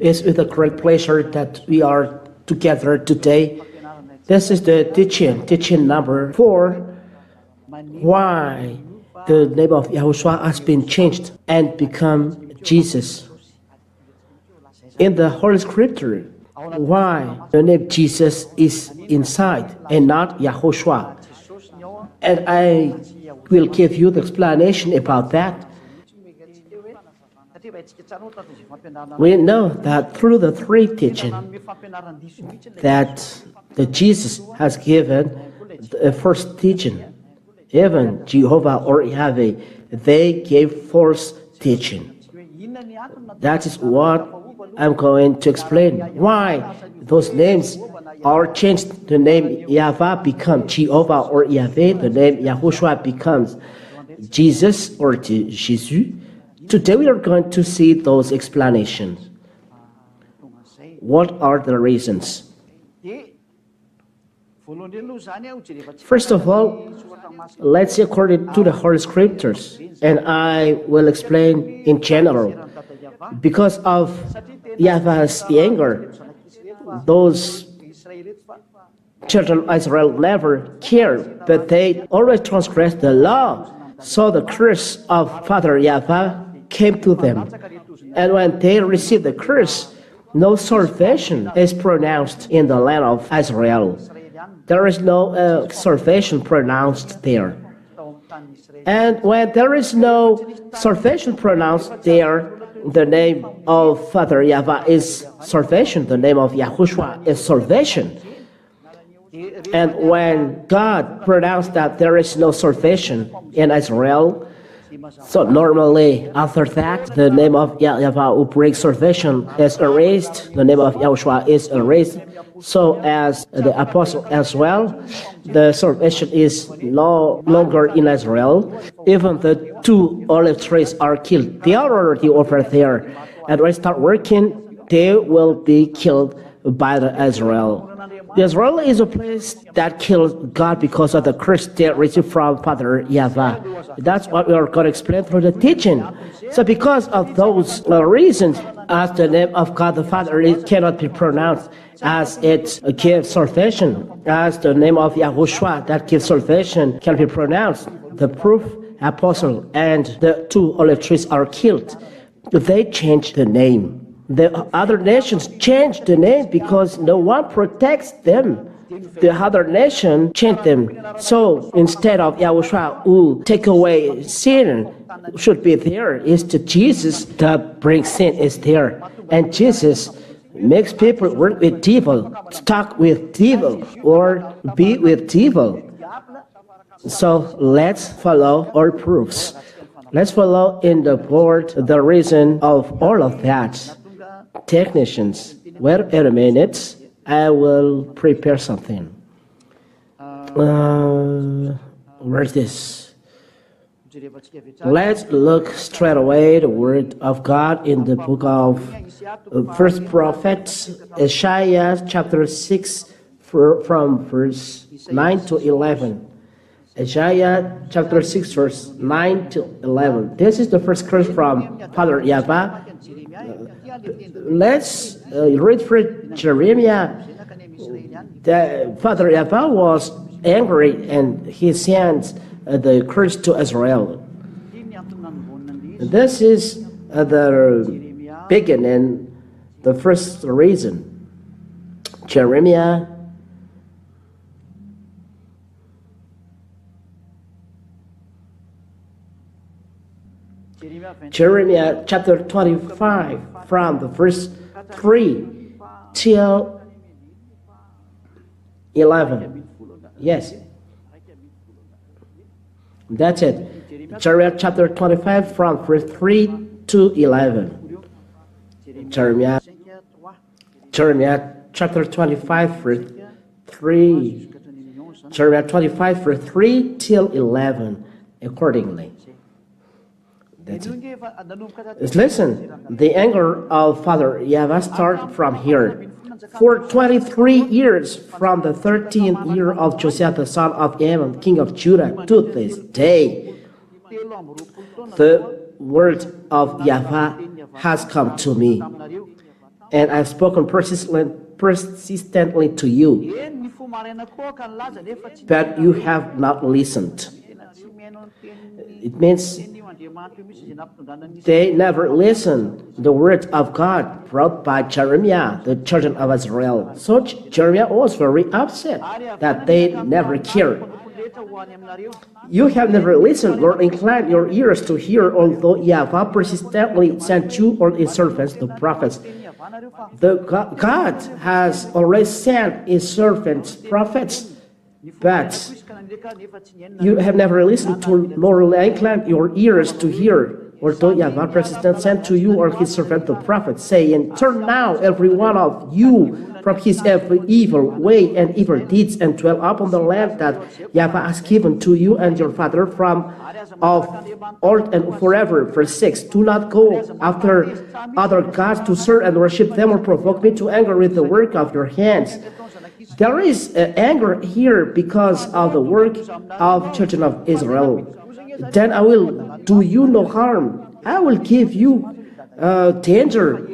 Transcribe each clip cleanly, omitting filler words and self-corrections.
It's with a great pleasure that we are together today. This is the teaching number 4, why the name of Yahushua has been changed and become Jesus. In the Holy Scripture, why the name Jesus is inside and not Yahoshua. And I will give you the explanation about that. We know that through the 3 teachings that the Jesus has given the first teaching, even Jehovah or Yahweh, they gave false teaching. That is what I'm going to explain. Why those names are changed. The name YAHVAH becomes Jehovah or Yahweh. The name YAHOSHUA becomes Jesus or Jesus. Today we are going to see those explanations. What are the reasons? First of all, let's see according to the Holy Scriptures, and I will explain in general. Because of YAHVAH's anger, those children of Israel never cared, but they always transgressed the law. So the curse of Father YAHVAH came to them. And when they received the curse, no salvation is pronounced in the land of Israel. There is no salvation pronounced there. And when there is no salvation pronounced there, the name of Father YAHVAH is salvation. The name of Yahushua is salvation. And when God pronounced that there is no salvation in Israel, so normally after that, the name of YAHVAH who brings salvation is erased. The name of Yahushua is erased. So as the apostle as well, the salvation is no longer in Israel. Even the 2 olive trees are killed. They are already over there. And when they start working, they will be killed by the Israel. Israel is a place that killed God because of the curse they received from Father YAHVAH. That's what we are going to explain through the teaching. So because of those reasons, as the name of God the Father, it cannot be pronounced as it gives salvation, as the name of Yahushua that gives salvation can be pronounced. The proof apostle and the 2 olive trees are killed. They changed the name. The other nations changed the name because no one protects them. The other nation changed them. So instead of Yahushua who take away sin should be there, is the Jesus that brings sin is there. And Jesus makes people work with devil, talk with devil, or be with devil. So let's follow our proofs. Let's follow in the board the reason of all of that. Technicians, wait a minute, I will prepare something. Where's this? Let's look straight away the word of God in the book of First Prophets, Isaiah chapter 6 from verse 9 to 11. Isaiah chapter 6 verse 9 to 11. This is the first curse from Father YAHVAH. Let's read for Jeremiah. Father YAHVAH was angry and he sent the curse to Israel. This is the beginning, the first reason. Jeremiah chapter 25 from the verse 3 till 11. Yes. That's it. Jeremiah chapter 25 from verse 3 to 11. Jeremiah chapter 25 verse 3. Jeremiah 25 verse 3 till 11 accordingly. That's it. Listen, the anger of Father YAHVAH starts from here. For 23 years, from the 13th year of Josiah the son of Ammon, king of Judah, to this day, the word of Yahavah has come to me, and I've spoken persistently to you, but you have not listened. It means they never listened the word of God brought by Jeremiah, the children of Israel. So Jeremiah was very upset that they never cared. You have never listened nor inclined your ears to hear, although Yahavah persistently sent you or his servants, the prophets. God has already sent his servants, prophets, but you have never listened to nor inclined your ears to hear, although Yahavah persistently sent to you or his servant, the prophet, saying, turn now every one of you from his every evil way and evil deeds, and dwell upon the land that Yahavah has given to you and your father from of old and forever. Verse 6, do not go after other gods to serve and worship them or provoke me to anger with the work of your hands. There is anger here because of the work of children of Israel. Then I will do you no harm. I will give you danger.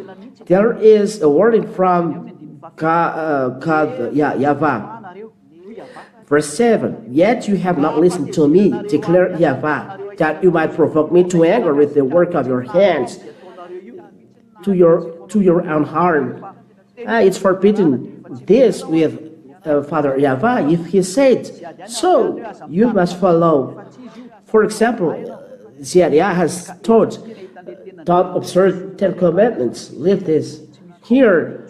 There is a wording from Yahavah. Verse 7, yet you have not listened to me, declared Yahavah, that you might provoke me to anger with the work of your hands, to your own harm. It's forbidden this with Father Yahavah. If he said so, you must follow. For example, Zechariah has taught, don't observe 10 commandments, live this. Here,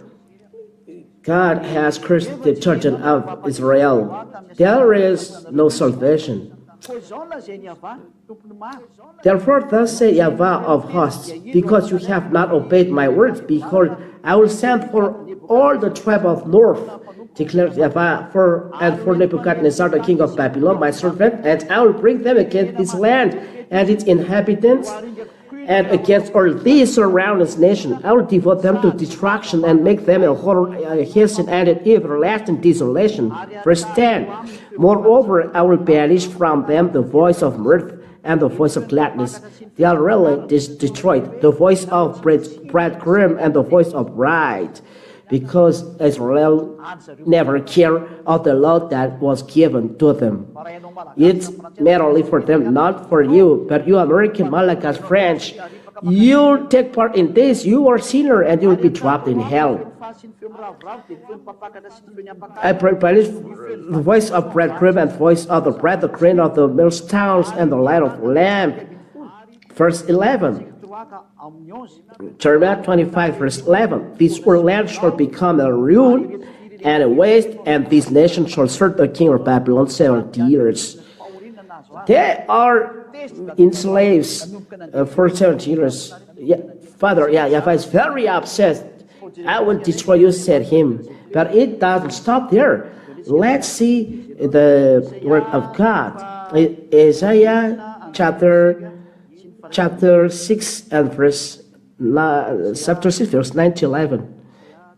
God has cursed the children of Israel. There is no salvation. Therefore, thus say Yahavah of hosts, because you have not obeyed my words, behold, I will send for all the tribe of north, declares Yahavah, for Nebuchadnezzar, the king of Babylon, my servant, and I will bring them against this land and its inhabitants, and against all these surrounding nations. I will devote them to destruction and make them a horror, a hasten and an everlasting desolation. Verse 10, moreover, I will banish from them the voice of mirth and the voice of gladness. They are really destroyed, the voice of bridegroom and the voice of bride, because Israel never cared of the law that was given to them. It's merely for them, not for you. But you American, Malagas, French, you take part in this, you are sinner and you will be dropped in hell. I banish the voice of bridegroom and voice of the bride, the grain of the millstones and the light of the lamp. Verse 11. Jeremiah 25, verse 11. This whole land shall become a ruin and a waste, and this nation shall serve the king of Babylon 70 years. They are enslaved for 70 years. Father Yahavah is very upset. I will destroy you, said him. But it doesn't stop there. Let's see the word of God. Isaiah chapter 6 and verse 9 to 11.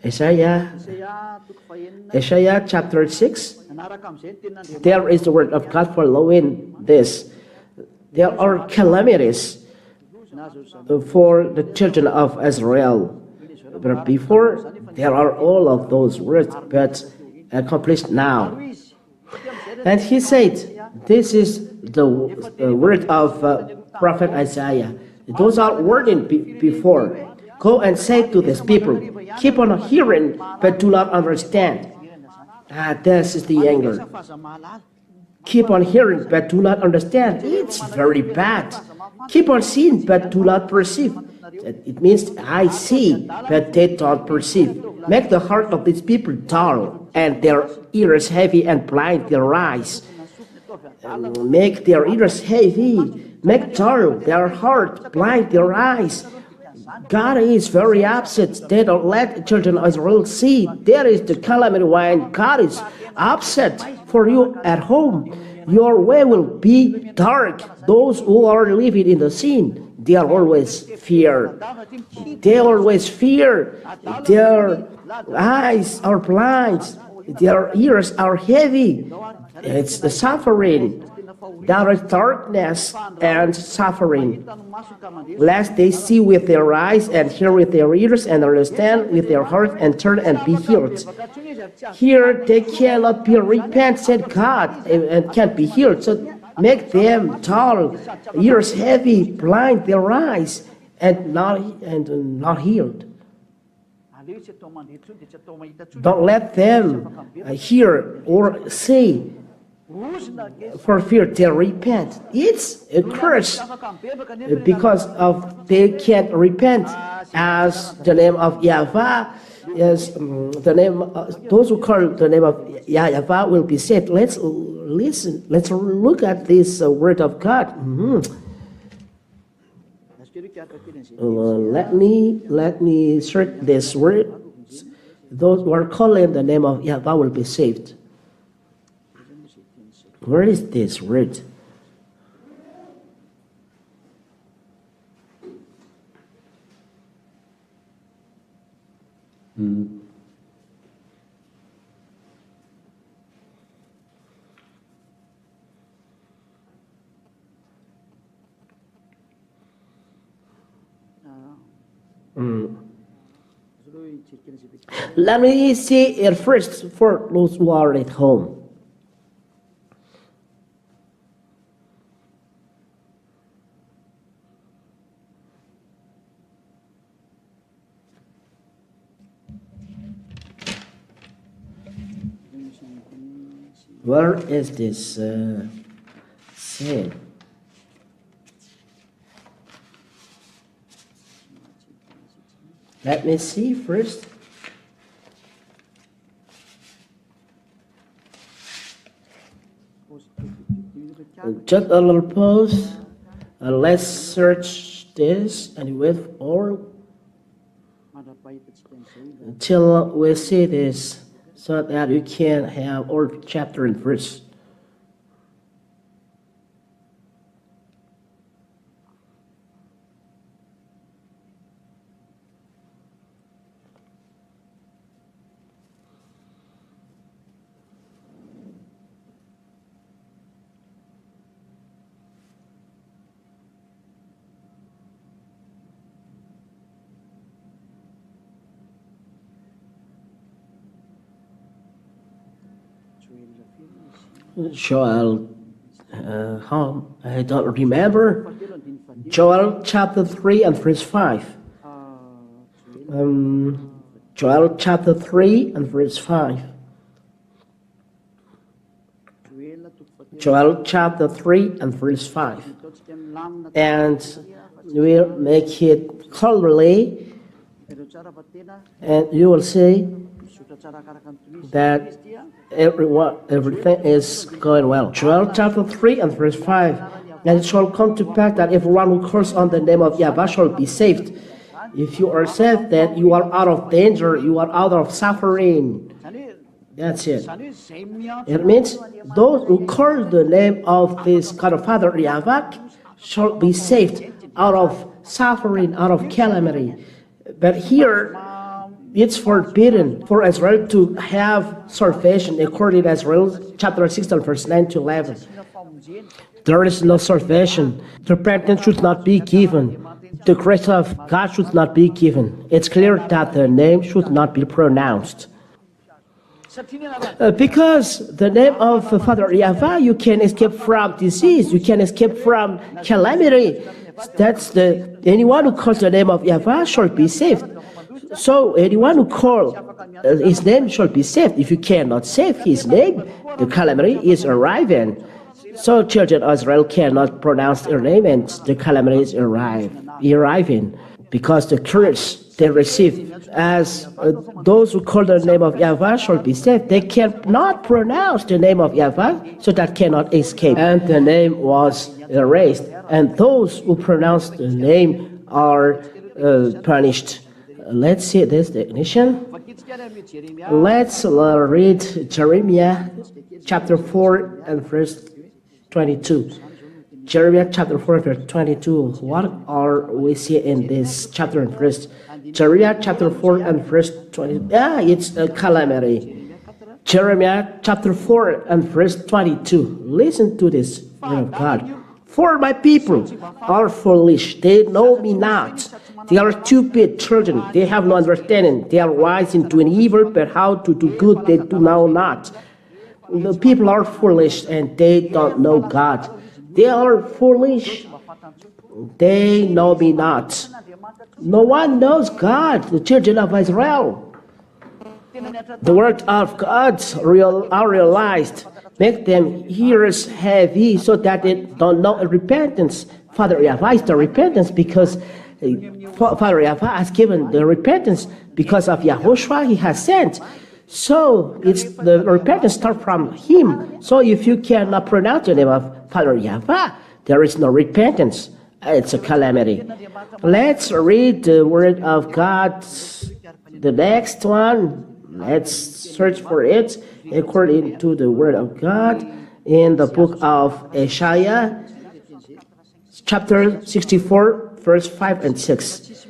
Isaiah chapter 6. There is the word of God following this. There are calamities for the children of Israel. But before, there are all of those words, but accomplished now. And he said, this is the word of prophet Isaiah. Those are wording before. Go and say to these people, keep on hearing, but do not understand. This is the anger. Keep on hearing, but do not understand. It's very bad. Keep on seeing, but do not perceive. It means I see, but they don't perceive. Make the heart of these people dull, and their ears heavy, and blind their eyes. Make their ears heavy, make dull their heart, blind their eyes. God is very upset. They don't let the children of Israel see. There is the calamity when God is upset for you at home. Your way will be dark. Those who are living in the sin, they are always fear. They always fear. Their eyes are blind. Their ears are heavy. It's the suffering. downright darkness and suffering, lest they see with their eyes and hear with their ears and understand with their heart and turn and be healed. Here they cannot be repent, said God, and can't be healed. So make them dull, ears heavy, blind their eyes, and not healed. Don't let them hear or see, for fear they repent. It's a curse because of they can't repent, as the name of YAHVAH is the name. Those who call the name of YAHVAH will be saved. Let's listen. Let's look at this word of God. Let me search this word. Those who are calling the name of YAHVAH will be saved. Where is this word? Let me see it first for those who are at home. Where is this saying? Let me see first. Just a little pause. Let's search this and wait for until we see this, so that you can have all chapter and verse. Joel, I don't remember. Joel chapter 3 and verse 5. Joel chapter 3 and verse 5. Joel chapter 3 and verse 5. And we'll make it clearly, and you will see that everything is going well. Joel chapter 3 and verse 5. And it shall come to pass that everyone who calls on the name of YAHVAH shall be saved. If you are saved, then you are out of danger, you are out of suffering. That's it. It means those who call the name of this God of Father YAHVAH shall be saved out of suffering, out of calamity. But here, it's forbidden for Israel to have salvation according to Israel chapter 16 verse 9 to 11. There is no salvation. The repentance should not be given. The grace of God should not be given. It's clear that the name should not be pronounced. Because the name of Father YAHVAH, you can escape from disease, you can escape from calamity. That's anyone who calls the name of YAHVAH shall be saved. So anyone who calls his name shall be saved. If you cannot save his name, the calamity is arriving. So children of Israel cannot pronounce their name, and the calamity is arriving, because the curse they receive as those who call the name of YAHVAH shall be saved. They cannot pronounce the name of YAHVAH, so that cannot escape. And the name was erased, and those who pronounce the name are punished. Let's see this definition. Let's read Jeremiah chapter 4 and verse 22. Jeremiah chapter 4 verse 22. What are we see in this chapter and verse? Jeremiah chapter 4 and verse 20. It's a calamity. Jeremiah chapter 4 and verse 22. Listen to this word of God. For my people are foolish, they know me not. They are stupid children, they have no understanding. They are wise in doing evil, but how to do good they do know not. The people are foolish and they don't know God. They are foolish, they know me not. No one knows God, the children of Israel. The word of God are realized. Make them ears heavy so that they don't know repentance. Father YAHVAH is the repentance because Father YAHVAH has given the repentance because of YAHOSHUA he has sent. So it's the repentance starts from him. So if you cannot pronounce the name of Father YAHVAH, there is no repentance. It's a calamity. Let's read the word of God. The next one. Let's search for it according to the word of God in the book of Isaiah, chapter 64, verse 5 and 6.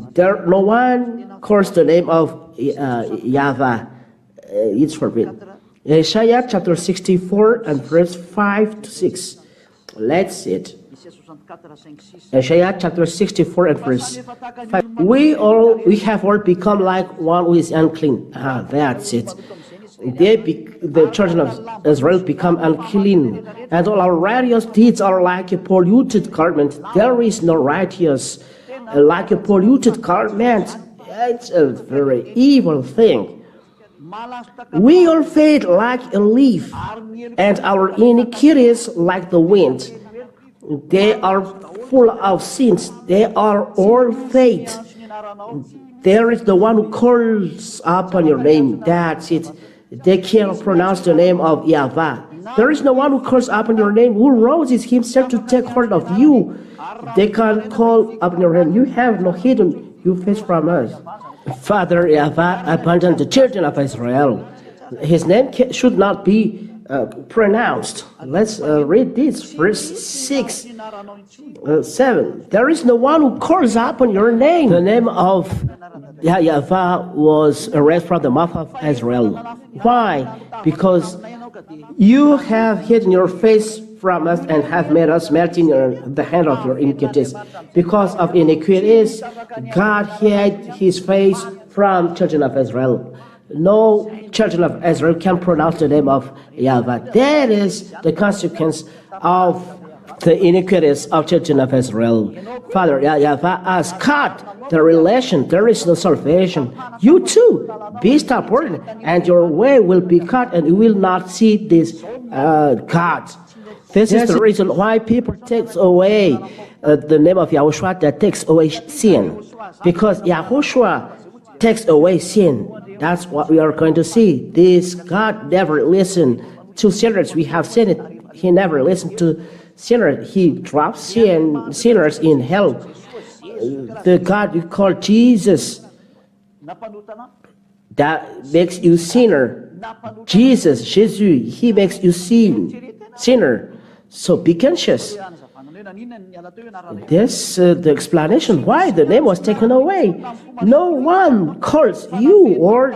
No one calls the name of YAHVAH. It's forbidden. Isaiah chapter 64 and verse 5 to 6. Let's see it. Isaiah chapter 64 and verse 5. We have all become like one who is unclean. That's it. The children of Israel become unclean, and all our righteous deeds are like a polluted garment. There is no righteous like a polluted garment. It's a very evil thing. We all fade like a leaf, and our iniquities like the wind. They are full of sins. They are all fate. There is the one who calls upon your name. That's it. They cannot pronounce the name of YAHVAH. There is no one who calls upon your name, who roses himself to take hold of you. They can't call upon your name. You have no hidden your face from us. Father YAHVAH abandoned the children of Israel. His name should not be pronounced. Let's read this, verse 6, 7. There is no one who calls upon your name. The name of YAHVAH was erased from the mouth of Israel. Why? Because you have hidden your face from us and have made us melt in the hand of your iniquities. Because of iniquities, God hid his face from children of Israel. No children of Israel can pronounce the name of YAHVAH. That is the consequence of the iniquities of children of Israel. Father YAHVAH has cut the relation. There is no salvation. You too, be stubborn, and your way will be cut, and you will not see this God. This is the reason why people take away the name of YAHOSHUA, that takes away sin. Because YAHOSHUA takes away sin. That's what we are going to see. This God never listened to sinners. We have seen it. He never listened to sinners. He drops sinners in hell. The God we call Jesus, that makes you sinner. Jesus, he makes you sinner. So be conscious. This the explanation why the name was taken away. No one calls you or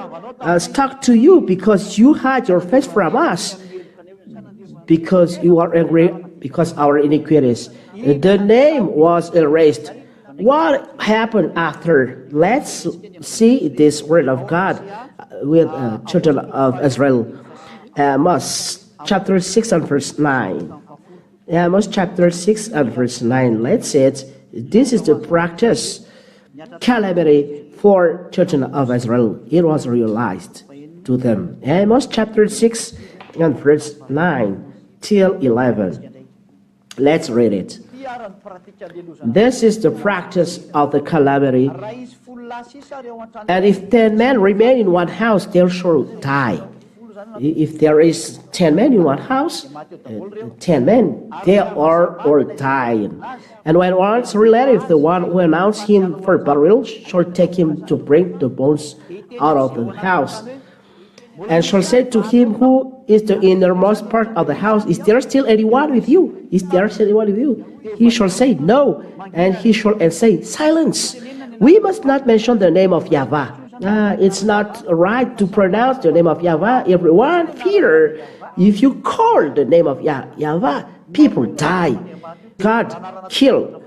stuck to you because you hide your face from us, because you are angry because our iniquities. The name was erased. What happened after? Let's see this word of God with children of Israel. Amos chapter 6 and verse 9. Amos chapter 6 and verse 9. Let's see it. This is the practice, calamity for children of Israel. It was realized to them. Amos chapter 6 and verse 9 till 11. Let's read it. This is the practice of the calamity. And if 10 men remain in one house, they shall die. If there is 10 men in one house, 10 men, they are all dying. And when one's relative, the one who announced him for burial, shall take him to bring the bones out of the house, and shall say to him who is the innermost part of the house, is there still anyone with you? Is there still anyone with you? He shall say, no. And he shall say, silence. We must not mention the name of YAHVAH. It's not right to pronounce the name of YAHVAH. Everyone fear. If you call the name of YAHVAH, people die. God killed.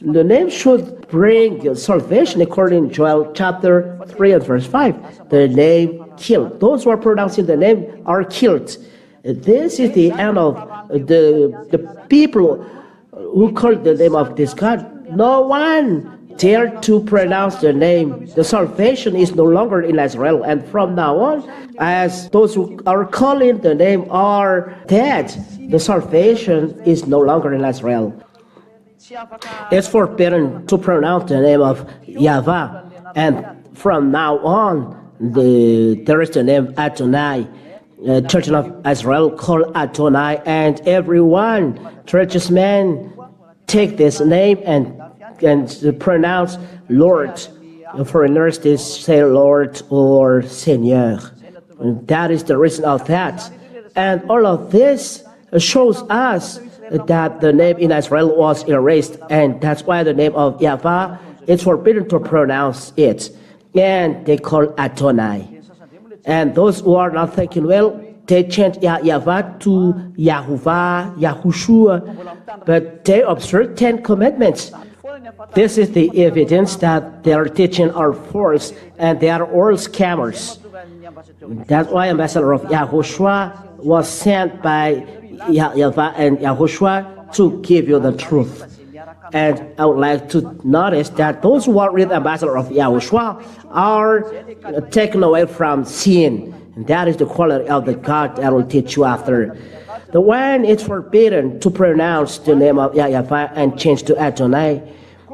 The name should bring salvation according to Joel chapter 3 and verse 5. The name killed. Those who are pronouncing the name are killed. This is the end of the people who call the name of this God. No one dare to pronounce the name. The salvation is no longer in Israel, and from now on, as those who are calling the name are dead, the salvation is no longer in Israel. It's forbidden to pronounce the name of YAHVAH, and from now on, there is the name Adonai. Children of Israel call Adonai, and everyone, churches men, take this name and pronounce Lord. Foreigners, they say Lord or Seigneur. And that is the reason of that. And all of this shows us that the name in Israel was erased, and that's why the name of YAHVAH is forbidden to pronounce it. And they call Adonai. And those who are not thinking well, they change YAHVAH to YAHOVAH, YAHOSHUA, but they observe 10 commandments. This is the evidence that their teaching are false and they are all scammers. That's why ambassador of YAHOSHUA was sent by YAHVAH and YAHOSHUA to give you the truth. And I would like to notice that those who are with ambassador of YAHOSHUA are taken away from sin. And that is the quality of the God that will teach you after. The one is forbidden to pronounce the name of YAHVAH and change to Adonai.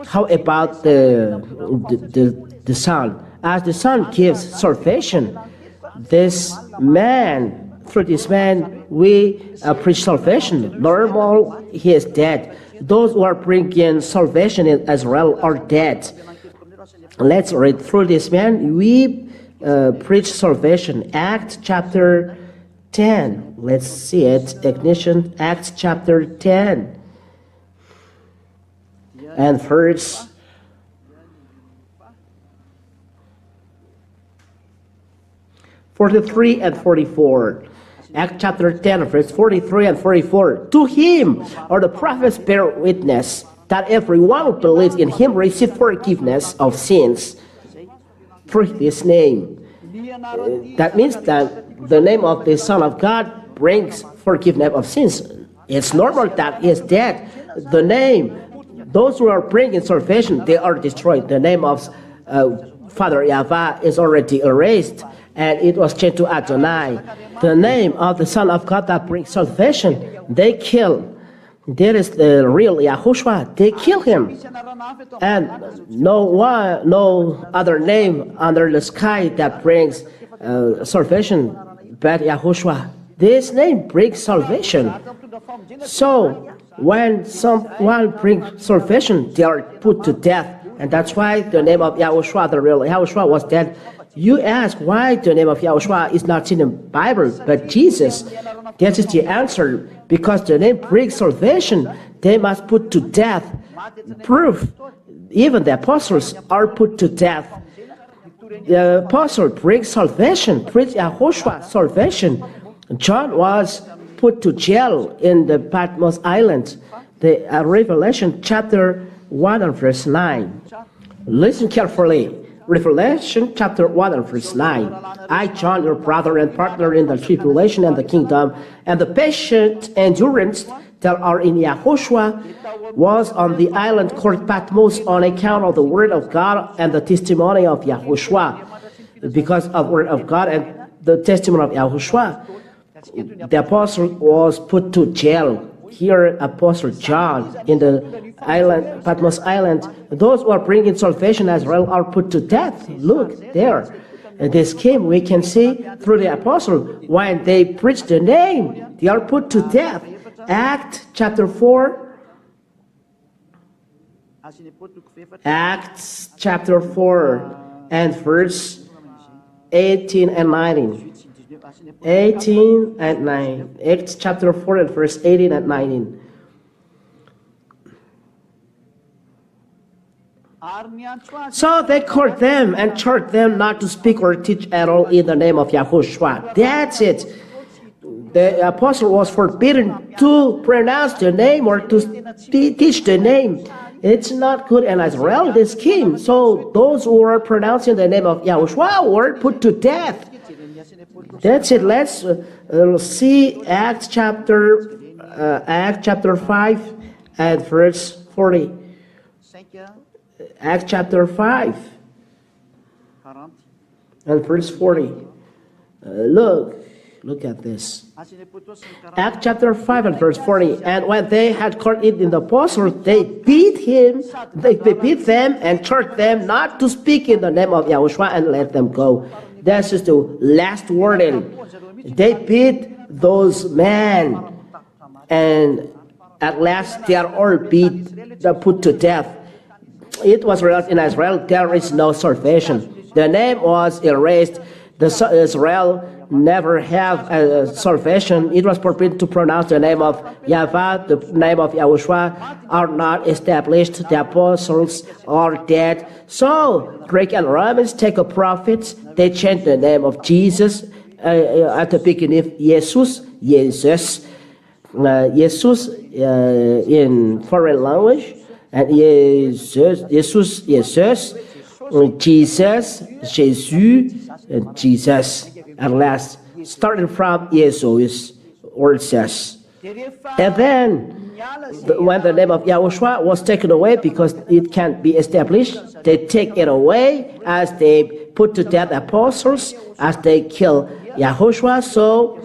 How about the Son? As the Son gives salvation, this man, through this man, we preach salvation. Normal, he is dead. Those who are bringing salvation in Israel are dead. Let's read through this man. We preach salvation. Acts chapter 10. Let's see it. Ignition, Acts chapter 10. And verse 43 and 44. Acts chapter 10, verse 43 and 44. To him are the prophets bear witness that everyone who believes in him receives forgiveness of sins through his name. That means that the name of the Son of God brings forgiveness of sins. It's normal that he is dead. The name, those who are bringing salvation, they are destroyed. The name of Father YAHVAH is already erased, and it was changed to Adonai. The name of the Son of God that brings salvation, they kill. There is the real YAHOSHUA. They kill him. And no other name under the sky that brings salvation but YAHOSHUA. This name brings salvation. So when someone brings salvation, they are put to death. And that's why the name of YAHOSHUA, the real YAHOSHUA, was dead. You ask why the name of YAHOSHUA is not in the Bible, but Jesus. That is the answer. Because the name brings salvation, they must put to death. Proof. Even the apostles are put to death. The apostle brings salvation, brings YAHOSHUA salvation. John was put to jail in the Patmos Island. The Revelation chapter 1 and verse 9. Listen carefully. Revelation chapter 1 and verse 9. I, John, your brother and partner in the tribulation and the kingdom, and the patient endurance that are in YAHOSHUA, was on the island called Patmos on account of the word of God and the testimony of YAHOSHUA. Because of the word of God and the testimony of YAHOSHUA, the apostle was put to jail. Here, Apostle John in the island, Patmos Island, those who are bringing salvation as well are put to death. Look there. This scheme we can see through the apostle. When they preach the name, they are put to death. Acts chapter 4. Acts chapter 4 and verse 18 and 19. 18 and 9. Acts chapter 4 and verse 18 and 19. So they called them and charged them not to speak or teach at all in the name of Yahushua. That's it. The apostle was forbidden to pronounce the name or to teach the name. It's not good, and Israel this king. So those who were pronouncing the name of Yahushua were put to death. That's it. Let's see Acts chapter 5 and verse 40. Acts chapter 5 and verse 40. Look at this. Acts chapter 5 and verse 40. And when they had caught it in the apostles, they beat them and charged them not to speak in the name of Yahushua and let them go. This is the last warning. They beat those men, and at last they are all put to death. It was realized in Israel there is no salvation. The name was erased. Israel never have salvation. It was forbidden to pronounce the name of YAHVAH, the name of Yahushua are not established. The apostles are dead. So Greek and Romans take a prophet. They change the name of Jesus at the beginning. Jesus in foreign language, and Jesus, Jesus, at last, starting from Jesus, or says. And then, when the name of Yahushua was taken away because it can't be established, they take it away as they put to death apostles, as they kill Yahushua. So,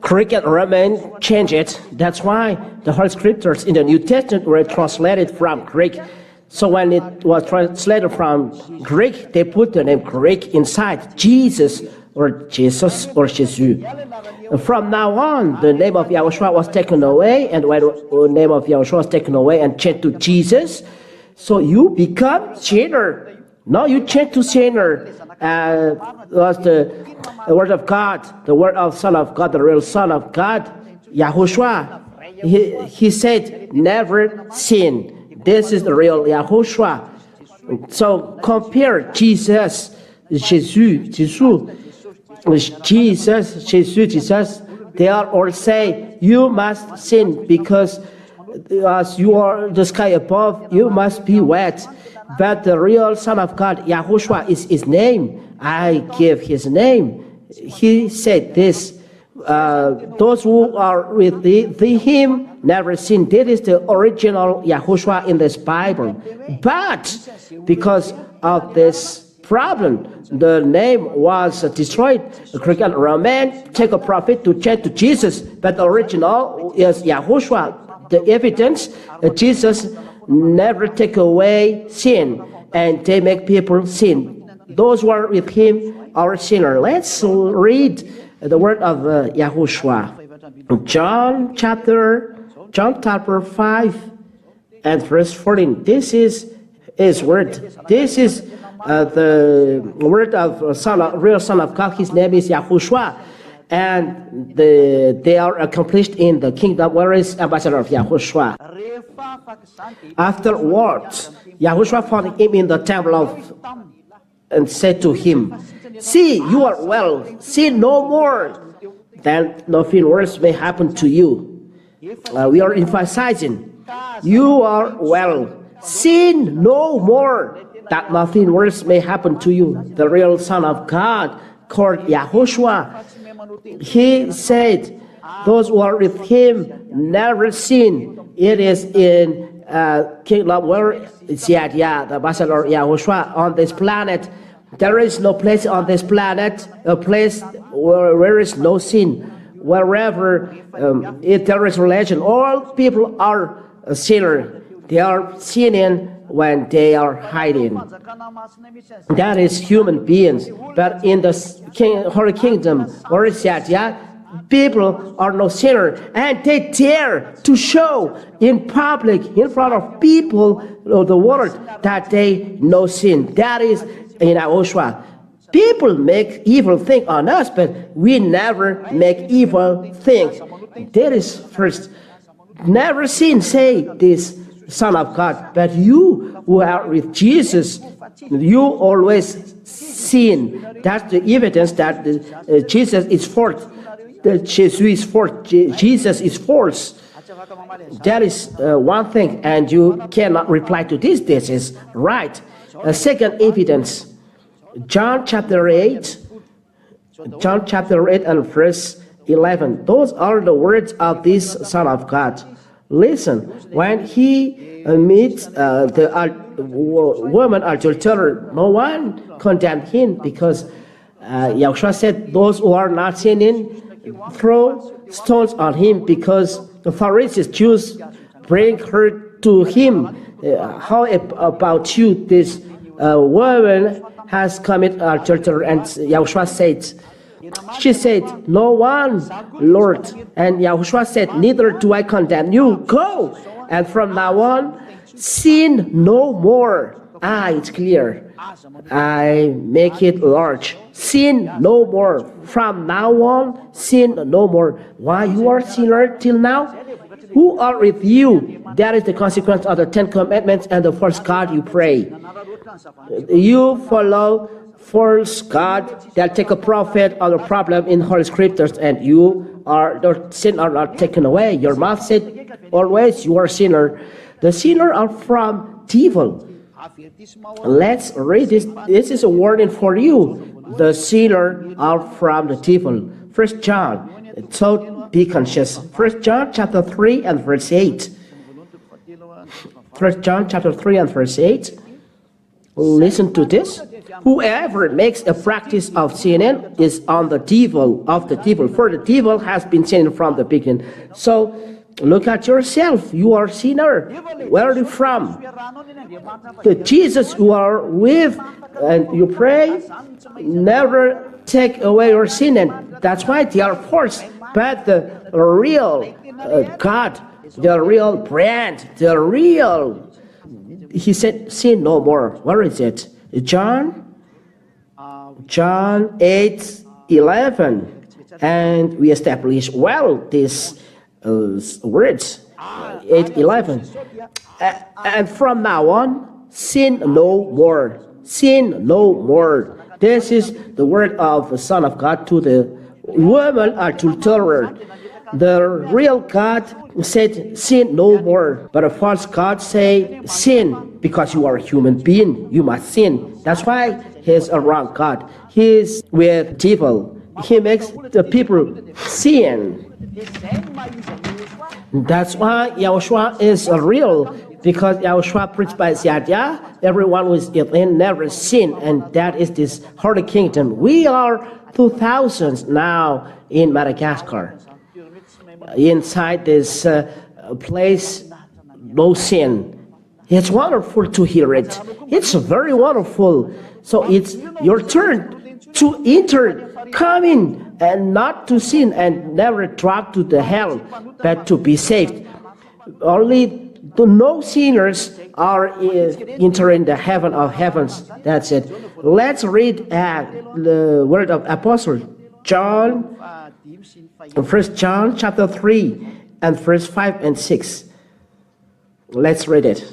Greek and Roman change it. That's why the Holy Scriptures in the New Testament were translated from Greek. So when it was translated from Greek, they put the name Greek inside, Jesus or Jesus. From now on, the name of Yahushua was taken away, and when the name of Yahushua was taken away and changed to Jesus, so you become sinner. No, you change to sinner. Was the word of God, the word of Son of God, the real Son of God, Yahushua. He said, never sin. This is the real Yahushua. So compare Jesus, Jesus. They are all say, you must sin because as you are the sky above, you must be wet. But the real Son of God, Yahushua, is his name. I give his name. He said this, those who are with him never sin. This is the original Yahushua in this Bible. But because of this problem, the name was destroyed. The Greek and Roman take a prophet to change to Jesus, but the original is Yahushua. The evidence that Jesus never take away sin, and they make people sin. Those who are with him are sinners. Let's read the word of Yahushua. John chapter 5 and verse 14. This is his word. This is the word of real Son of God. His name is Yahushua, and they are accomplished in the kingdom. Where is ambassador of Yahushua? Afterwards, Yahushua found him in the temple and said to him, see, you are well, sin no more, then nothing worse may happen to you. We are emphasizing, you are well, sin no more, that nothing worse may happen to you. The real Son of God, called Yahushua, he said, those who are with him never sin. It is in kingdom where it's the ambassador Yahushua on this planet. There is no place on this planet, a place where there is no sin. Wherever if there is religion, all people are a sinner. They are sinning when they are hiding. That is human beings. But in the Holy Kingdom, where is that? People are no sinner, and they dare to show in public, in front of people of the world, that they no sin. That is in Yahushua. People make evil things on us, but we never make evil things. That is first. Never sin, say this. Son of God. But you who are with Jesus, you always sin. That's the evidence that Jesus is false. Jesus is false. That is one thing, and you cannot reply to this. This is right. Second evidence, John chapter 8 and verse 11. Those are the words of this Son of God. Listen, when he meets the woman adulterer, no one condemned him, because Yahushua said, those who are not sinning, throw stones on him, because the Pharisees, Jews, bring her to him. How about you? This woman has committed adultery, and Yahushua said, she said, no one, Lord. And Yahushua said, neither do I condemn you. Go, and from now on, sin no more. It's clear. I make it large. Sin no more. From now on, sin no more. Why you are sinner till now? Who are with you? That is the consequence of the 10 Commandments and the false God you pray. You follow false God that take a profit of the problem in Holy Scriptures, and the sin are not taken away. Your mouth said always you are a sinner. The sinner are from devil. Let's read this. This is a warning for you. The sinner are from the devil. 1 John. So be conscious. 1 John chapter 3 and verse 8. 1 John chapter 3 and verse 8. Listen to this. Whoever makes a practice of sinning is on the devil, of the devil, for the devil has been sinning from the beginning. So look at yourself. You are a sinner. Where are you from? The Jesus you are with, and you pray, never take away your sin, and that's why they are forced. But the real God, the real brand, the real, he said, sin no more. Where is it? John 8:11, and we establish well these words. 8:11, and from now on, sin no more. Sin no more. This is the word of the Son of God to the woman adulterer. The real God said, sin no more. But a false God say, sin, because you are a human being, you must sin. That's why he's a wrong God. He's with devil. He makes the people sin. That's why Yahushua is real, because Yahushua preached by Yahwah, everyone who is in never sin, and that is this Holy Kingdom. We are 2000s now in Madagascar. Inside this place, no sin. It's wonderful to hear it. It's very wonderful. So it's your turn to enter, come in, and not to sin, and never drop to the hell, but to be saved. Only the no sinners are entering the heaven of heavens. That's it. Let's read the word of Apostle John, 1 John chapter 3 and verse 5 and 6. Let's read it.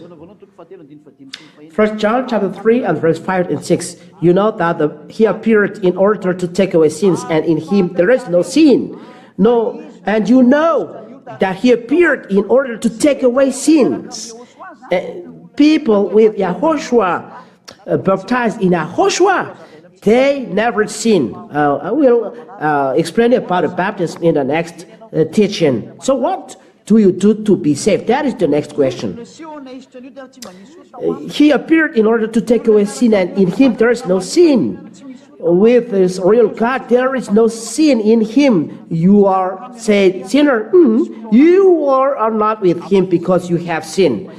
1 John chapter 3 and verse 5 and 6. You know that he appeared in order to take away sins, and in him there is no sin. No, and you know that he appeared in order to take away sins. People with Yahoshua, baptized in Yahoshua, they never sin. I will explain about the baptism in the next teaching. So what do you do to be saved? That is the next question. He appeared in order to take away sin, and in him there is no sin. With this real God, there is no sin in him. You are, say, sinner. You are not with him because you have sinned.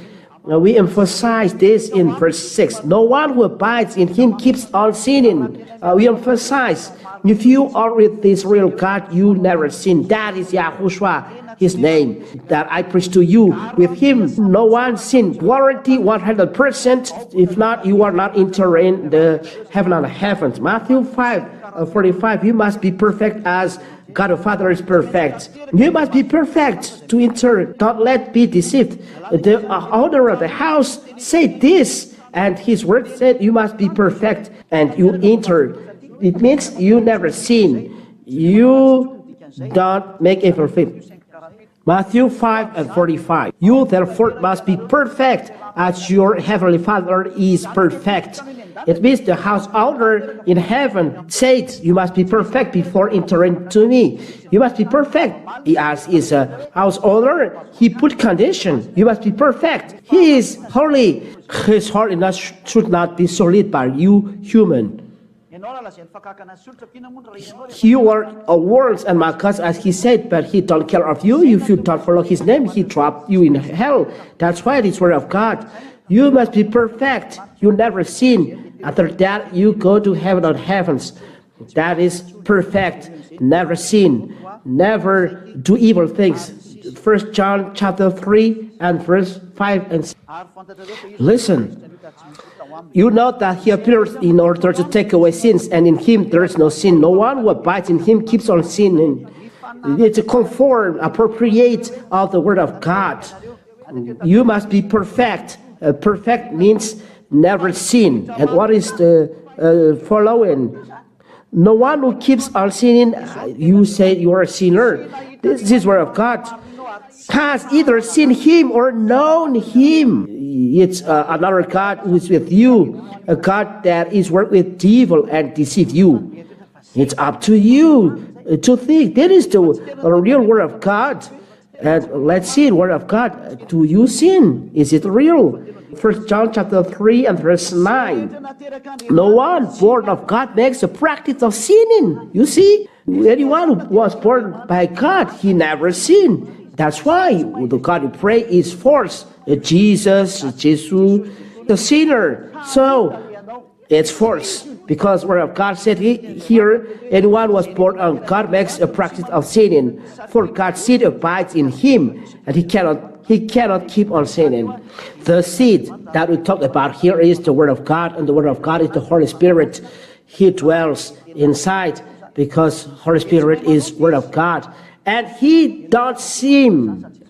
We emphasize this in verse 6. No one who abides in him keeps on sinning. We emphasize, if you are with this real God, you never sin. That is Yahushua. his name that I preach to you. With him, no one sinned. Guarantee 100%. If not, you are not entering the heaven and heavens. Matthew 5:45. You must be perfect as God the Father is perfect. You must be perfect to enter. Don't let be deceived. The owner of the house said this, and his word said you must be perfect, and you enter. It means you never sin. You don't make everything. Matthew 5:45. You therefore must be perfect as your heavenly Father is perfect. It means the house owner in heaven said, you must be perfect before entering to me. You must be perfect. As is a house owner, he put condition. You must be perfect. He is holy. His holiness should not be sullied by you human. You are a world and Marcus, as he said, but he don't care of you. If you don't follow his name, he dropped you in hell. That's why this word of God. You must be perfect. You never sin. After that, you go to heaven of heavens. That is perfect. Never sin. Never do evil things. 1 John chapter 3 and verse 5 and 6. Listen. You know that he appears in order to take away sins, and in him there is no sin. No one who abides in him keeps on sinning. It's a conform, appropriate of the word of God. You must be perfect. Perfect means never sin. And what is the following? No one who keeps on sinning, you say you are a sinner. This is word of God. Has either seen him or known him. It's another God who is with you, a God that is work with evil and deceive you. It's up to you to think. That is the real word of God. And let's see the word of God. Do you sin? Is it real? 1 John chapter 3 and verse 9. No one born of God makes a practice of sinning. You see, anyone who was born by God, he never sinned. That's why the God you pray is false. Jesus, the sinner. So it's false. Because word of God said here, anyone was born of God makes a practice of sinning. For God's seed abides in him, and he cannot keep on sinning. The seed that we talk about here is the word of God, and the word of God is the Holy Spirit. He dwells inside because Holy Spirit is word of God. And he don't sin.